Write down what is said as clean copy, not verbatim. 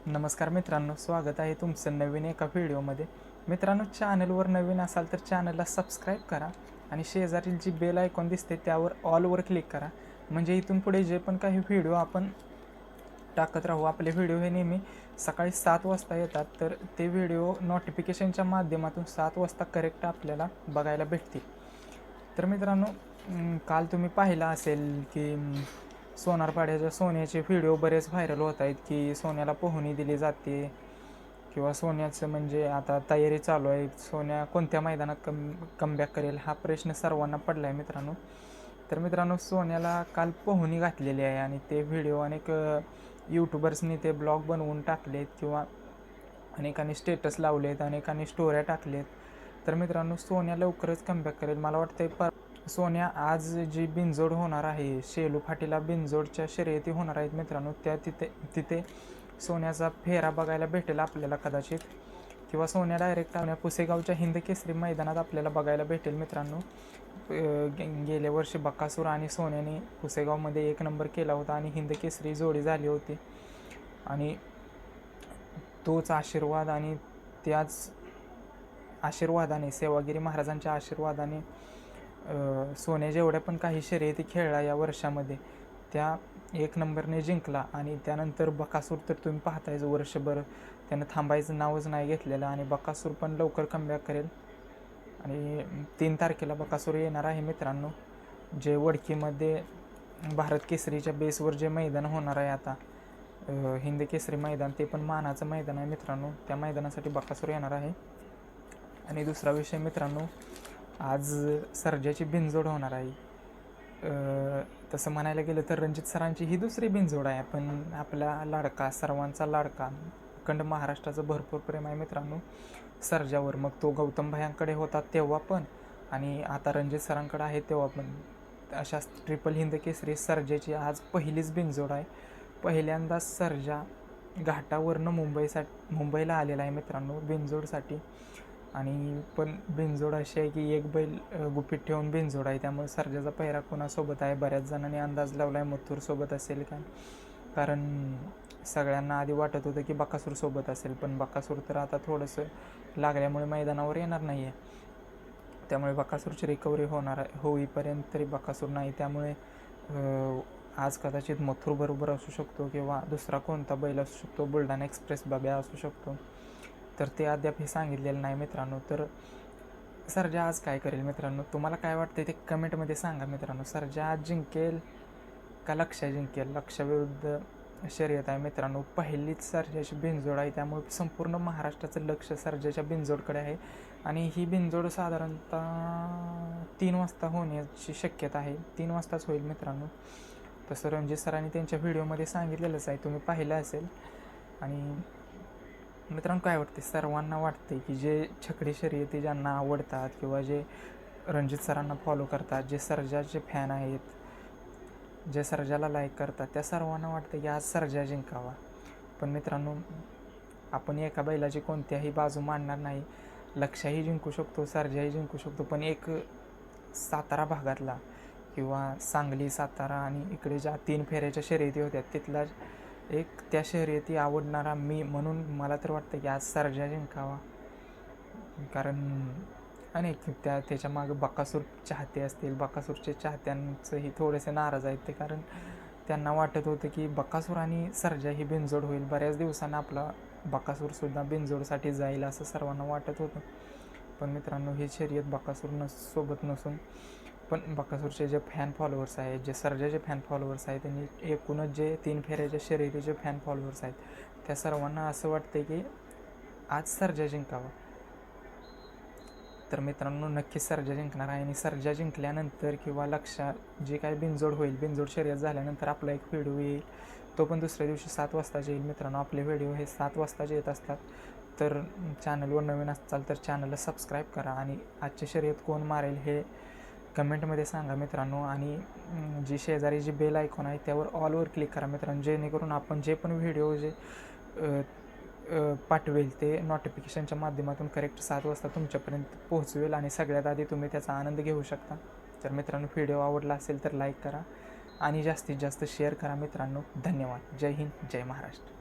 नमस्कार मित्रांनो, स्वागत आहे तुमचं नवीन एका व्हिडिओमध्ये. मित्रांनो, चॅनलवर नवीन असाल तर चॅनलला सबस्क्राईब करा आणि शेजारील जी बेल आयकॉन दिसते त्यावर ऑलवर क्लिक करा. म्हणजे इथून पुढे जे पण काही व्हिडिओ आपण टाकत राहू, आपले व्हिडिओ हे नेहमी सकाळी 7 वाजता येतात, तर ते व्हिडिओ नोटिफिकेशनच्या माध्यमातून 7 वाजता करेक्ट आपल्याला बघायला भेटतील. तर मित्रांनो, काल तुम्ही पाहिला असेल की सोनारपाड्याच्या सोन्याचे व्हिडिओ बरेच व्हायरल होत आहेत की सोन्याला पोहणी दिली जाते किंवा सोन्याचं म्हणजे आता तयारी चालू आहे, सोन्या कोणत्या मैदानात कमबॅक करेल हा प्रश्न सर्वांना पडला आहे मित्रांनो. तर मित्रांनो, सोन्याला काल पोहणी घातलेली आहे आणि ते व्हिडिओ अनेक यूट्यूबर्सनी ते ब्लॉग बनवून टाकलेत किंवा अनेकांनी स्टेटस लावलेत, अनेकांनी स्टोऱ्या टाकलेत. तर मित्रांनो, सोन्या लवकरच कमबॅक करेल. मला वाटतं सोन्या आज जी बिनजोड होणार आहे, शेलू फाटीला बिनजोडच्या शर्यती होणार आहेत मित्रांनो, त्या तिथे सोन्याचा फेरा बघायला भेटेल आपल्याला कदाचित, किंवा सोन्या डायरेक्ट पुसेगावच्या हिंद केसरी मैदानात आपल्याला बघायला भेटेल मित्रांनो. गेल्या वर्षी बकासूर आणि सोन्याने पुसेगावमध्ये 1 नंबर केला होता आणि हिंद केसरी जोडी झाली होती आणि तोच आशीर्वाद आणि त्याच आशीर्वादाने, सेवागिरी महाराजांच्या आशीर्वादाने सोन्या जेवढ्या पण काही शर्यती खेळला या वर्षामध्ये त्या 1 नंबरने जिंकला. आणि त्यानंतर बकासूर तर तुम्ही पाहतायच, वर्षभर त्यानं थांबायचं नावच नाही घेतलेलं आणि बकासूर पण लवकर कमबॅक करेल. आणि 3 तारखेला बकासूर येणार आहे मित्रांनो, जे वडकीमध्ये भारत केसरीच्या बेसवर जे मैदान होणार आहे आता, हिंद केसरी मैदान, ते पण मानाचं मैदान आहे मित्रांनो. त्या मैदानासाठी बकासूर येणार आहे. आणि दुसरा विषय मित्रांनो, आज सर्जाची बिनजोड होणार आहे. तसं म्हणायला गेलं तर रणजित सरांची ही दुसरी बिनजोड आहे, पण आपला लाडका, सर्वांचा लाडका, अखंड महाराष्ट्राचं भरपूर प्रेम आहे मित्रांनो सर्जावर. मग तो गौतम भायांकडे होता तेव्हा पण आणि आता रणजित सरांकडे आहे तेव्हा पण. अशा ट्रिपल हिंद केसरी सर्जाची आज पहिलीच बिनजोड आहे. पहिल्यांदाच सर्जा घाटावरनं मुंबईला आलेला आहे मित्रांनो बिनजोडसाठी. आणि पण बिनजोड अशी आहे की एक बैल गुपित ठेवून बिनजोड आहे, त्यामुळे सर्जाचा पहिरा कोणासोबत आहे बऱ्याच जणांनी अंदाज लावला आहे मथुरसोबत असेल का, कारण सगळ्यांना आधी वाटत होतं की बकासूरसोबत असेल, पण बकासूर तर आता थोडंसं लागल्यामुळे मैदानावर येणार नाही आहे. त्यामुळे बकासूरची रिकव्हरी होईपर्यंत तरी बकासूर नाही. त्यामुळे आज कदाचित मथुर बरोबर असू शकतो किंवा दुसरा कोणता बैल असू शकतो, बुलढाणा एक्सप्रेस बाब्या असू शकतो, तर ते अद्याप हे सांगितलेलं नाही मित्रांनो. तर सर्जा आज काय करेल मित्रांनो, तुम्हाला काय वाटतं ते कमेंटमध्ये सांगा मित्रांनो. सर्जा आज जिंकेल का लक्ष्य जिंकेल? लक्ष्याविरुद्ध शर्यत आहे मित्रांनो, पहिलीच सर्जाची बिनजोड आहे, त्यामुळे संपूर्ण महाराष्ट्राचं लक्ष सर्जाच्या बिनजोडकडे आहे. आणि ही बिनजोड साधारणतः 3 वाजता होण्याची शक्यता आहे. 3 वाजताच होईल मित्रांनो. तसं रणजित सरांनी त्यांच्या व्हिडिओमध्ये सांगितलेलंच आहे, तुम्ही पाहिलं असेल. आणि मित्रांनो, काय वाटते, सर्वांना वाटते की जे छकडी शर्यती ज्यांना आवडतात किंवा जे रणजित सरांना फॉलो करतात, जे सर्जाचे फॅन आहेत, जे सर्जाला लाईक करतात, त्या सर्वांना वाटतं की आज सर्जा जिंकावा. पण मित्रांनो, आपण एका बैलाची कोणत्याही बाजू मांडणार नाही. लक्ष्यही जिंकू शकतो, सर्जाही जिंकू शकतो, पण एक सातारा भागातला किंवा सांगली, सातारा आणि इकडे ज्या 3 फेऱ्याच्या शर्यती होत्या तिथला एक त्या शर्यती आवडणारा मी म्हणून मला तर वाटतं की आज सर्जा जिंकावा. कारण अनेक त्याच्या मागं बकासूर चाहते असतील, बकासूरचे चाहत्यांचंही थोडेसे नाराज आहेत ते, कारण त्यांना वाटत होतं की बकासूर आणि सर्जा ही बिनजोड होईल. बऱ्याच दिवसांना आपला बकासूरसुद्धा बिनजोडसाठी जाईल असं सर्वांना वाटत होतं. पण मित्रांनो, ही शर्यत बकासूर सोबत नसून पण बकासूरचे जे फॅन फॉलोअर्स आहेत, जे सर्जाचे फॅन फॉलोअर्स आहेत, त्यांनी एकूणच जे 3 फेऱ्याच्या शर्यतीचे फॅन फॉलोअर्स आहेत, त्या सर्वांना असं वाटतं की आज सर्जा जिंकावा. तर मित्रांनो, नक्कीच सर्जा जिंकणार आहे. आणि सर्जा जिंकल्यानंतर किंवा जे काही बिनजोड होईल, बिनजोड शर्यत झाल्यानंतर आपला एक व्हिडिओ येईल, तो पण दुसऱ्या दिवशी 7 वाजताचे येईल मित्रांनो. आपले व्हिडिओ हे 7 वाजताचे येत असतात. तर चॅनलवर नवीन असाल तर चॅनलला सबस्क्राईब करा आणि आजची शर्यत कोण मारेल हे कमेंटमध्ये सांगा मित्रांनो. आणि जी शेजारी जी बेल आयकॉन आहे त्यावर ऑलवर क्लिक करा मित्रांनो, जेणेकरून आपण जे पण व्हिडिओ जे पाठवेल ते नोटिफिकेशनच्या माध्यमातून करेक्ट 7 वाजता तुमच्यापर्यंत पोहोचवेल आणि सगळ्यात आधी तुम्ही त्याचा आनंद घेऊ शकता. तर मित्रांनो, व्हिडिओ आवडला असेल तर लाईक करा आणि जास्तीत जास्त शेअर करा मित्रांनो. धन्यवाद. जय हिंद, जय महाराष्ट्र.